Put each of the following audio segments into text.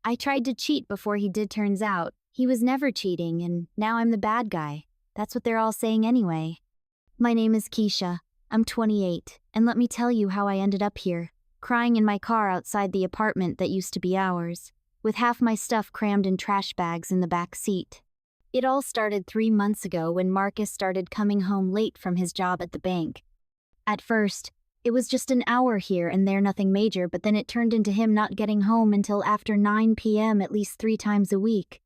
I tried to cheat before he did, turns out. He was never cheating, and now I'm the bad guy. That's what they're all saying anyway. My name is Keisha. I'm 28, and let me tell you how I ended up here, crying in my car outside the apartment that used to be ours, with half my stuff crammed in trash bags in the back seat. It all started 3 months ago when Marcus started coming home late from his job at the bank. At first, it was just an hour here and there, nothing major, but then it turned into him not getting home until after 9 p.m. at least 3 times a week.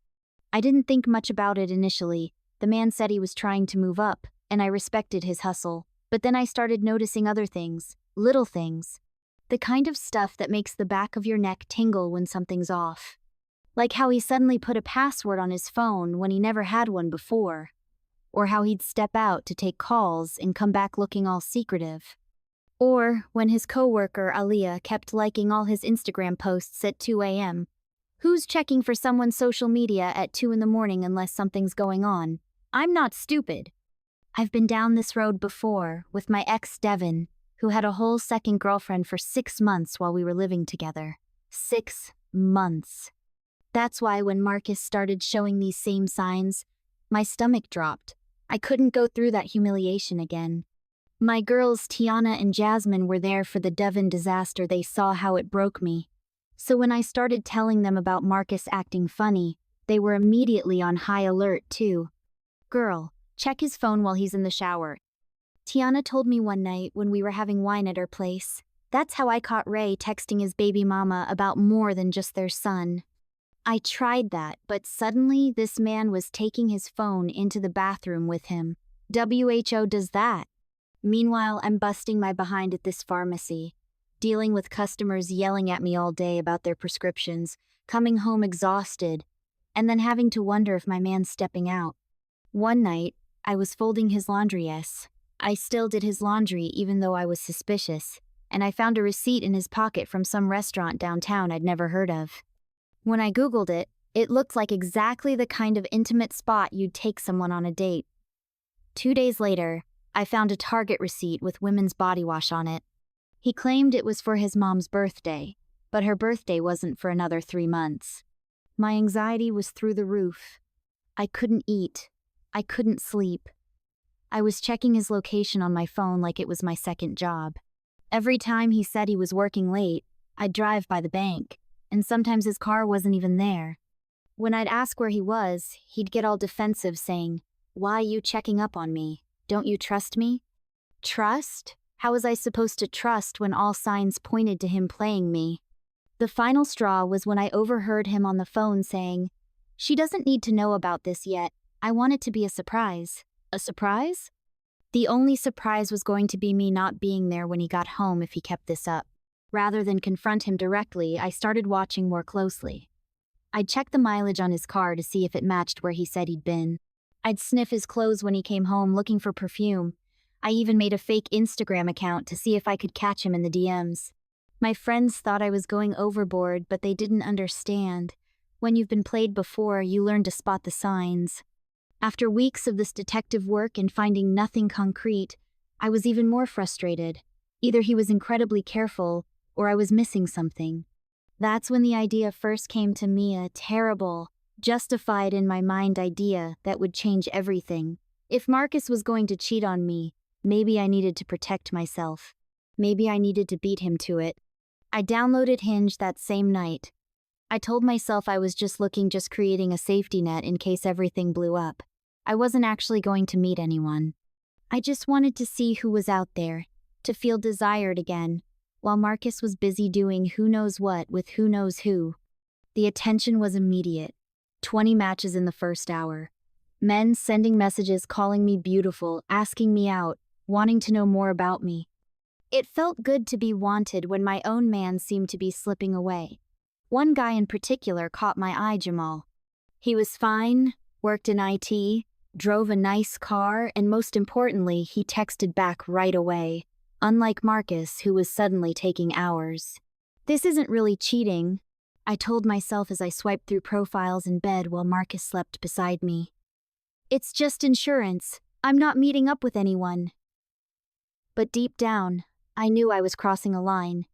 I didn't think much about it initially. The man said he was trying to move up, and I respected his hustle. But then I started noticing other things, little things. The kind of stuff that makes the back of your neck tingle when something's off. Like how he suddenly put a password on his phone when he never had one before. Or how he'd step out to take calls and come back looking all secretive. Or when his coworker Aliyah kept liking all his Instagram posts at 2 a.m. Who's checking for someone's social media at 2 in the morning unless something's going on? I'm not stupid. I've been down this road before with my ex Devin, who had a whole second girlfriend for 6 months while we were living together. 6 months. That's why when Marcus started showing these same signs, my stomach dropped. I couldn't go through that humiliation again. My girls Tiana and Jasmine were there for the Devon disaster. They saw how it broke me. So when I started telling them about Marcus acting funny, they were immediately on high alert too. Girl, check his phone while he's in the shower. Tiana told me one night when we were having wine at her place. That's how I caught Ray texting his baby mama about more than just their son. I tried that, but suddenly this man was taking his phone into the bathroom with him. WHO does that. Meanwhile, I'm busting my behind at this pharmacy, dealing with customers yelling at me all day about their prescriptions, coming home exhausted, and then having to wonder if my man's stepping out. One night, I was folding his laundry. Yes, I still did his laundry even though I was suspicious, and I found a receipt in his pocket from some restaurant downtown I'd never heard of. When I Googled it, it looked like exactly the kind of intimate spot you'd take someone on a date. 2 days later, I found a Target receipt with women's body wash on it. He claimed it was for his mom's birthday, but her birthday wasn't for another 3 months. My anxiety was through the roof. I couldn't eat. I couldn't sleep. I was checking his location on my phone like it was my second job. Every time he said he was working late, I'd drive by the bank, and sometimes his car wasn't even there. When I'd ask where he was, he'd get all defensive saying, "Why you checking up on me? Don't you trust me?" Trust? How was I supposed to trust when all signs pointed to him playing me? The final straw was when I overheard him on the phone saying, "She doesn't need to know about this yet. I want it to be a surprise." A surprise? The only surprise was going to be me not being there when he got home if he kept this up. Rather than confront him directly, I started watching more closely. I'd check the mileage on his car to see if it matched where he said he'd been. I'd sniff his clothes when he came home looking for perfume. I even made a fake Instagram account to see if I could catch him in the DMs. My friends thought I was going overboard, but they didn't understand. When you've been played before, you learn to spot the signs. After weeks of this detective work and finding nothing concrete, I was even more frustrated. Either he was incredibly careful, or I was missing something. That's when the idea first came to me, a terrible, justified in my mind idea that would change everything. If Marcus was going to cheat on me, maybe I needed to protect myself. Maybe I needed to beat him to it. I downloaded Hinge that same night. I told myself I was just creating a safety net in case everything blew up. I wasn't actually going to meet anyone. I just wanted to see who was out there, to feel desired again, while Marcus was busy doing who knows what with who knows who. The attention was immediate. 20 matches in the first hour. Men sending messages calling me beautiful, asking me out, wanting to know more about me. It felt good to be wanted when my own man seemed to be slipping away. One guy in particular caught my eye, Jamal. He was fine, worked in IT, drove a nice car, and most importantly, he texted back right away, unlike Marcus, who was suddenly taking hours. This isn't really cheating, I told myself as I swiped through profiles in bed while Marcus slept beside me. It's just insurance. I'm not meeting up with anyone. But deep down, I knew I was crossing a line.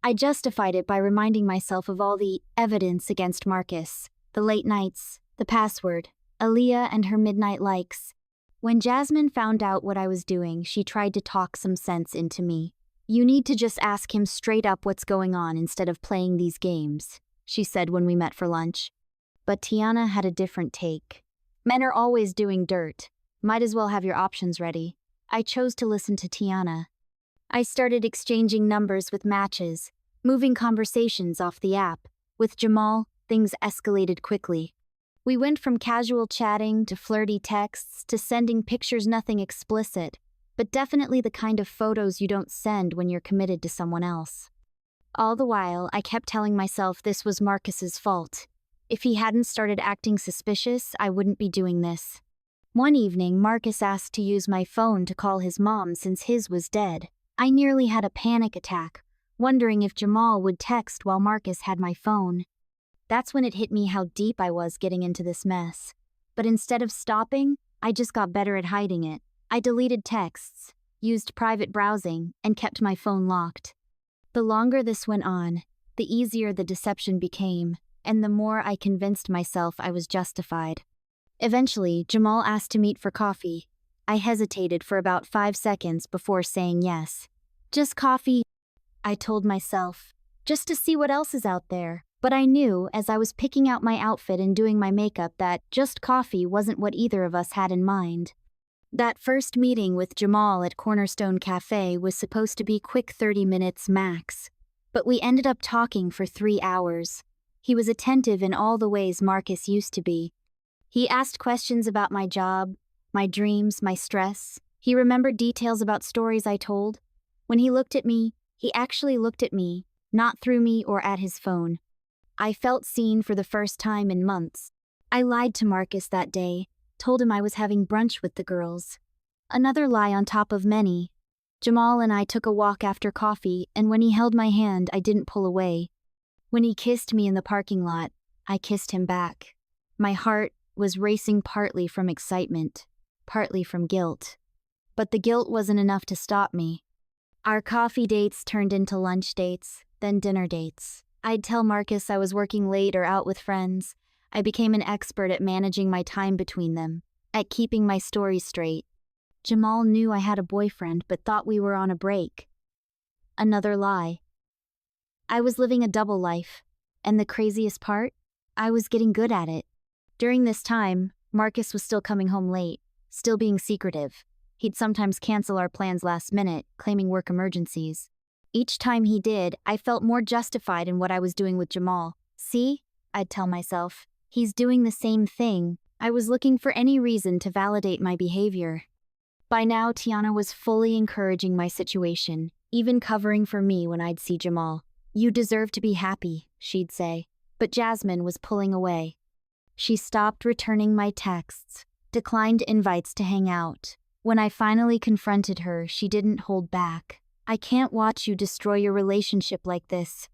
I justified it by reminding myself of all the evidence against Marcus, the late nights, the password, Aaliyah and her midnight likes. When Jasmine found out what I was doing, she tried to talk some sense into me. "You need to just ask him straight up what's going on instead of playing these games," she said when we met for lunch. But Tiana had a different take. "Men are always doing dirt. Might as well have your options ready." I chose to listen to Tiana. I started exchanging numbers with matches, moving conversations off the app. With Jamal, things escalated quickly. We went from casual chatting to flirty texts to sending pictures, nothing explicit, but definitely the kind of photos you don't send when you're committed to someone else. All the while, I kept telling myself this was Marcus's fault. If he hadn't started acting suspicious, I wouldn't be doing this. One evening, Marcus asked to use my phone to call his mom since his was dead. I nearly had a panic attack, wondering if Jamal would text while Marcus had my phone. That's when it hit me how deep I was getting into this mess. But instead of stopping, I just got better at hiding it. I deleted texts, used private browsing, and kept my phone locked. The longer this went on, the easier the deception became, and the more I convinced myself I was justified. Eventually, Jamal asked to meet for coffee. I hesitated for about 5 seconds before saying yes. "Just coffee," I told myself, "just to see what else is out there." But I knew, as I was picking out my outfit and doing my makeup, that just coffee wasn't what either of us had in mind. That first meeting with Jamal at Cornerstone Cafe was supposed to be quick, 30 minutes max. But we ended up talking for 3 hours. He was attentive in all the ways Marcus used to be. He asked questions about my job, my dreams, my stress. He remembered details about stories I told. When he looked at me, he actually looked at me, not through me or at his phone. I felt seen for the first time in months. I lied to Marcus that day, told him I was having brunch with the girls. Another lie on top of many. Jamal and I took a walk after coffee, and when he held my hand, I didn't pull away. When he kissed me in the parking lot, I kissed him back. My heart was racing, partly from excitement, partly from guilt. But the guilt wasn't enough to stop me. Our coffee dates turned into lunch dates, then dinner dates. I'd tell Marcus I was working late or out with friends. I became an expert at managing my time between them, at keeping my stories straight. Jamal knew I had a boyfriend but thought we were on a break. Another lie. I was living a double life, and the craziest part? I was getting good at it. During this time, Marcus was still coming home late, still being secretive. He'd sometimes cancel our plans last minute, claiming work emergencies. Each time he did, I felt more justified in what I was doing with Jamal. "See?" I'd tell myself. "He's doing the same thing." I was looking for any reason to validate my behavior. By now, Tiana was fully encouraging my situation, even covering for me when I'd see Jamal. "You deserve to be happy," she'd say. But Jasmine was pulling away. She stopped returning my texts, declined invites to hang out. When I finally confronted her, she didn't hold back. "I can't watch you destroy your relationship like this,"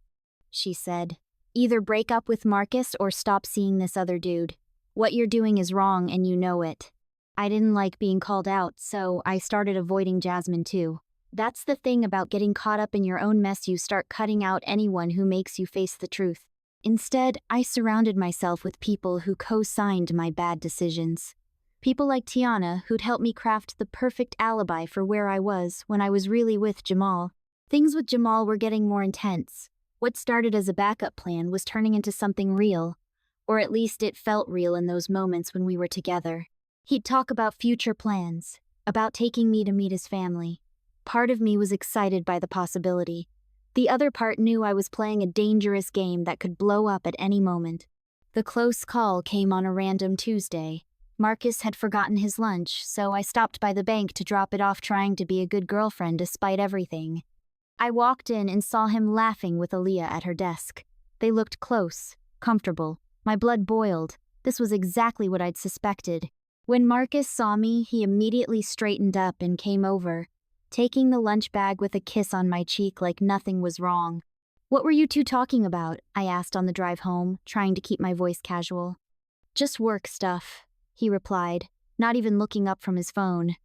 she said. "Either break up with Marcus or stop seeing this other dude. What you're doing is wrong and you know it." I didn't like being called out, so I started avoiding Jasmine too. That's the thing about getting caught up in your own mess, you start cutting out anyone who makes you face the truth. Instead, I surrounded myself with people who co-signed my bad decisions. People like Tiana, who'd help me craft the perfect alibi for where I was when I was really with Jamal. Things with Jamal were getting more intense. What started as a backup plan was turning into something real, or at least it felt real in those moments when we were together. He'd talk about future plans, about taking me to meet his family. Part of me was excited by the possibility. The other part knew I was playing a dangerous game that could blow up at any moment. The close call came on a random Tuesday. Marcus had forgotten his lunch, so I stopped by the bank to drop it off, trying to be a good girlfriend despite everything. I walked in and saw him laughing with Aaliyah at her desk. They looked close, comfortable. My blood boiled. This was exactly what I'd suspected. When Marcus saw me, he immediately straightened up and came over, taking the lunch bag with a kiss on my cheek like nothing was wrong. "What were you two talking about?" I asked on the drive home, trying to keep my voice casual. "Just work stuff," he replied, not even looking up from his phone.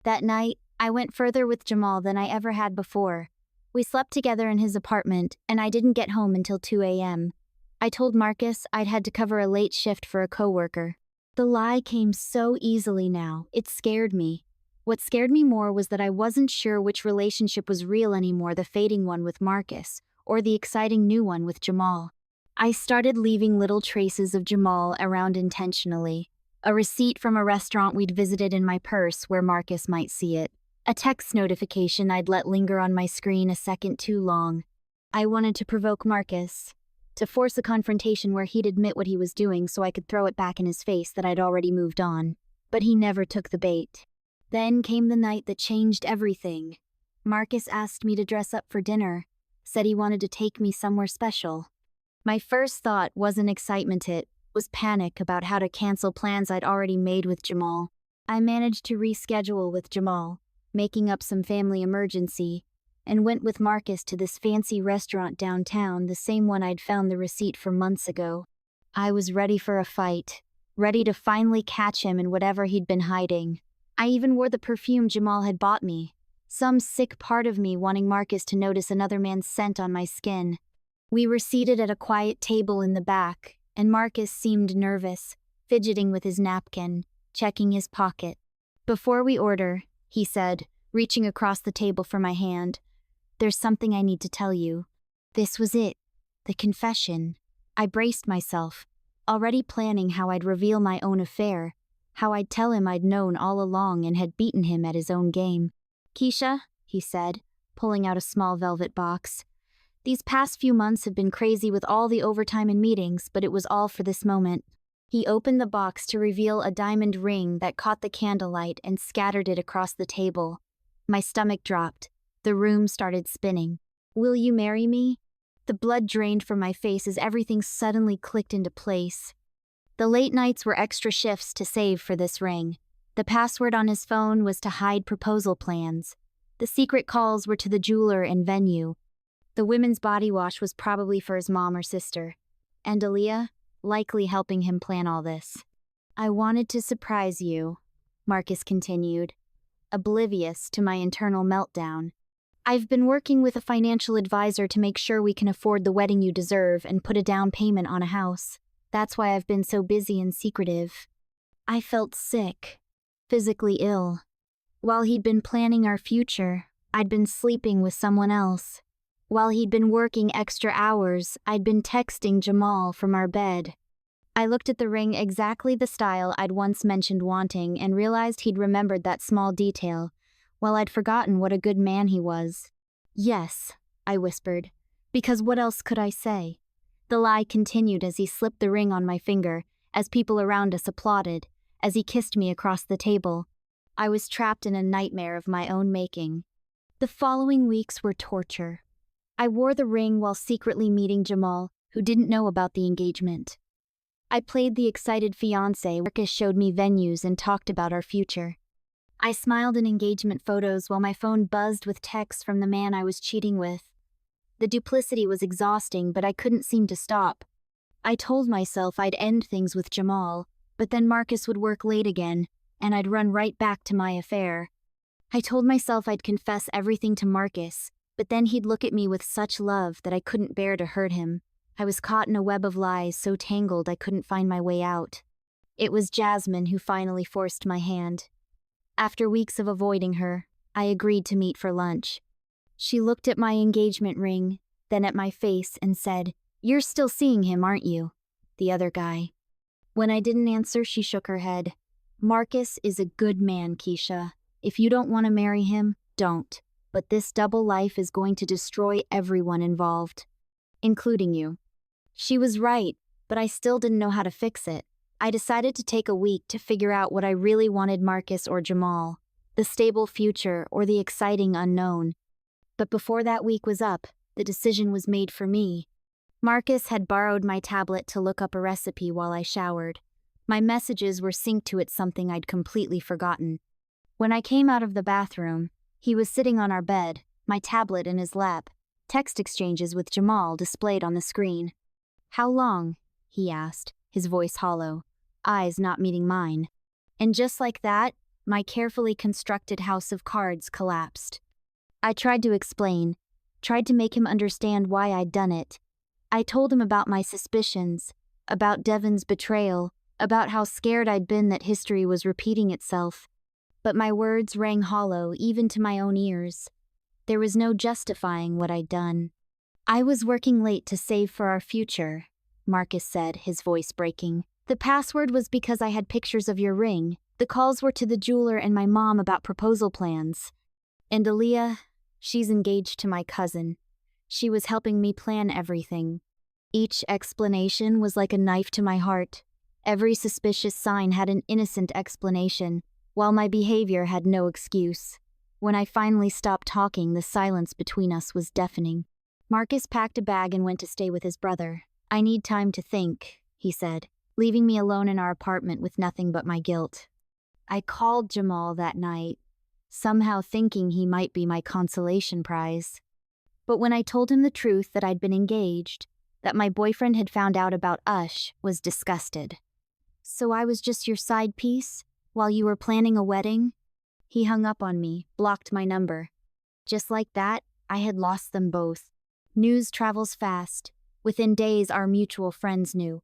That night, I went further with Jamal than I ever had before. We slept together in his apartment, and I didn't get home until 2 a.m. I told Marcus I'd had to cover a late shift for a coworker. The lie came so easily now, it scared me. What scared me more was that I wasn't sure which relationship was real anymore, the fading one with Marcus, or the exciting new one with Jamal. I started leaving little traces of Jamal around intentionally. A receipt from a restaurant we'd visited in my purse where Marcus might see it. A text notification I'd let linger on my screen a second too long. I wanted to provoke Marcus, to force a confrontation where he'd admit what he was doing so I could throw it back in his face that I'd already moved on. But he never took the bait. Then came the night that changed everything. Marcus asked me to dress up for dinner, said he wanted to take me somewhere special. My first thought wasn't excitement, it was panic about how to cancel plans I'd already made with Jamal. I managed to reschedule with Jamal, making up some family emergency, and went with Marcus to this fancy restaurant downtown, the same one I'd found the receipt for months ago. I was ready for a fight, ready to finally catch him in whatever he'd been hiding. I even wore the perfume Jamal had bought me, some sick part of me wanting Marcus to notice another man's scent on my skin. We were seated at a quiet table in the back, and Marcus seemed nervous, fidgeting with his napkin, checking his pocket. "Before we order," he said, reaching across the table for my hand, "there's something I need to tell you." This was it, the confession. I braced myself, already planning how I'd reveal my own affair, how I'd tell him I'd known all along and had beaten him at his own game. "Keisha," he said, pulling out a small velvet box. "These past few months have been crazy with all the overtime and meetings, but it was all for this moment." He opened the box to reveal a diamond ring that caught the candlelight and scattered it across the table. My stomach dropped. The room started spinning. "Will you marry me?" The blood drained from my face as everything suddenly clicked into place. The late nights were extra shifts to save for this ring. The password on his phone was to hide proposal plans. The secret calls were to the jeweler and venue. The women's body wash was probably for his mom or sister. And Aaliyah, likely helping him plan all this. "I wanted to surprise you," Marcus continued, oblivious to my internal meltdown. "I've been working with a financial advisor to make sure we can afford the wedding you deserve and put a down payment on a house. That's why I've been so busy and secretive." I felt sick, physically ill. While he'd been planning our future, I'd been sleeping with someone else. While he'd been working extra hours, I'd been texting Jamal from our bed. I looked at the ring, exactly the style I'd once mentioned wanting, and realized he'd remembered that small detail, while I'd forgotten what a good man he was. "Yes," I whispered, because what else could I say? The lie continued as he slipped the ring on my finger, as people around us applauded, as he kissed me across the table. I was trapped in a nightmare of my own making. The following weeks were torture. I wore the ring while secretly meeting Jamal, who didn't know about the engagement. I played the excited fiancé. Marcus showed me venues and talked about our future. I smiled in engagement photos while my phone buzzed with texts from the man I was cheating with. The duplicity was exhausting, but I couldn't seem to stop. I told myself I'd end things with Jamal, but then Marcus would work late again, and I'd run right back to my affair. I told myself I'd confess everything to Marcus, but then he'd look at me with such love that I couldn't bear to hurt him. I was caught in a web of lies so tangled I couldn't find my way out. It was Jasmine who finally forced my hand. After weeks of avoiding her, I agreed to meet for lunch. She looked at my engagement ring, then at my face and said, "You're still seeing him, aren't you? The other guy." When I didn't answer, she shook her head. "Marcus is a good man, Keisha. If you don't want to marry him, don't. But this double life is going to destroy everyone involved, including you." She was right, but I still didn't know how to fix it. I decided to take a week to figure out what I really wanted, Marcus or Jamal, the stable future or the exciting unknown. But before that week was up, the decision was made for me. Marcus had borrowed my tablet to look up a recipe while I showered. My messages were synced to it, something I'd completely forgotten. When I came out of the bathroom, he was sitting on our bed, my tablet in his lap, text exchanges with Jamal displayed on the screen. "How long?" he asked, his voice hollow, eyes not meeting mine. And just like that, my carefully constructed house of cards collapsed. I tried to explain. tried to make him understand why I'd done it. I told him about my suspicions, about Devon's betrayal, about how scared I'd been that history was repeating itself. But my words rang hollow even to my own ears. There was no justifying what I'd done. I was working late to save for our future, Marcus said, his voice breaking. The password was because I had pictures of your ring. The calls were to the jeweler and my mom about proposal plans. And Aaliyah, she's engaged to my cousin. She was helping me plan everything. Each explanation was like a knife to my heart. Every suspicious sign had an innocent explanation, while my behavior had no excuse. When I finally stopped talking, the silence between us was deafening. Marcus packed a bag and went to stay with his brother. I need time to think, he said, leaving me alone in our apartment with nothing but my guilt. I called Jamal that night, somehow thinking he might be my consolation prize. But when I told him the truth that I'd been engaged, that my boyfriend had found out about Ush, was disgusted. So I was just your side piece, while you were planning a wedding? He hung up on me, blocked my number. Just like that, I had lost them both. News travels fast. Within days, our mutual friends knew.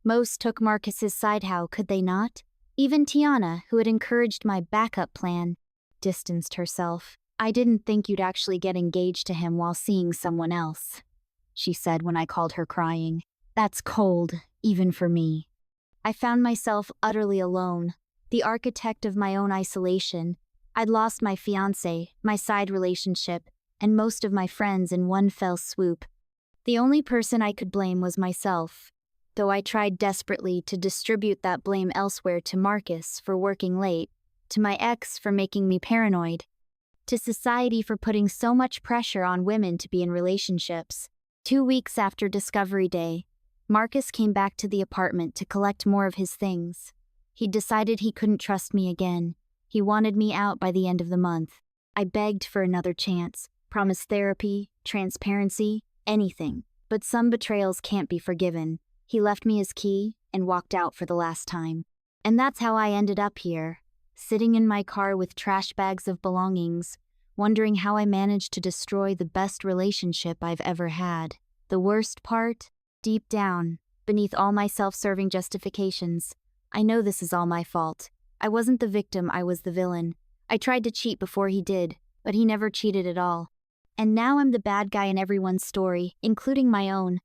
Most took Marcus's side, how could they not? Even Tiana, who had encouraged my backup plan, distanced herself. I didn't think you'd actually get engaged to him while seeing someone else, she said when I called her crying. That's cold, even for me. I found myself utterly alone, the architect of my own isolation. I'd lost my fiancé, my side relationship, and most of my friends in one fell swoop. The only person I could blame was myself, though I tried desperately to distribute that blame elsewhere, to Marcus for working late, to my ex for making me paranoid, to society for putting so much pressure on women to be in relationships. 2 weeks after Discovery Day, Marcus came back to the apartment to collect more of his things. He'd decided he couldn't trust me again. He wanted me out by the end of the month. I begged for another chance, promised therapy, transparency, anything. But some betrayals can't be forgiven. He left me his key and walked out for the last time. And that's how I ended up here, sitting in my car with trash bags of belongings, wondering how I managed to destroy the best relationship I've ever had. The worst part? Deep down, beneath all my self-serving justifications, I know this is all my fault. I wasn't the victim, I was the villain. I tried to cheat before he did, but he never cheated at all. And now I'm the bad guy in everyone's story, including my own.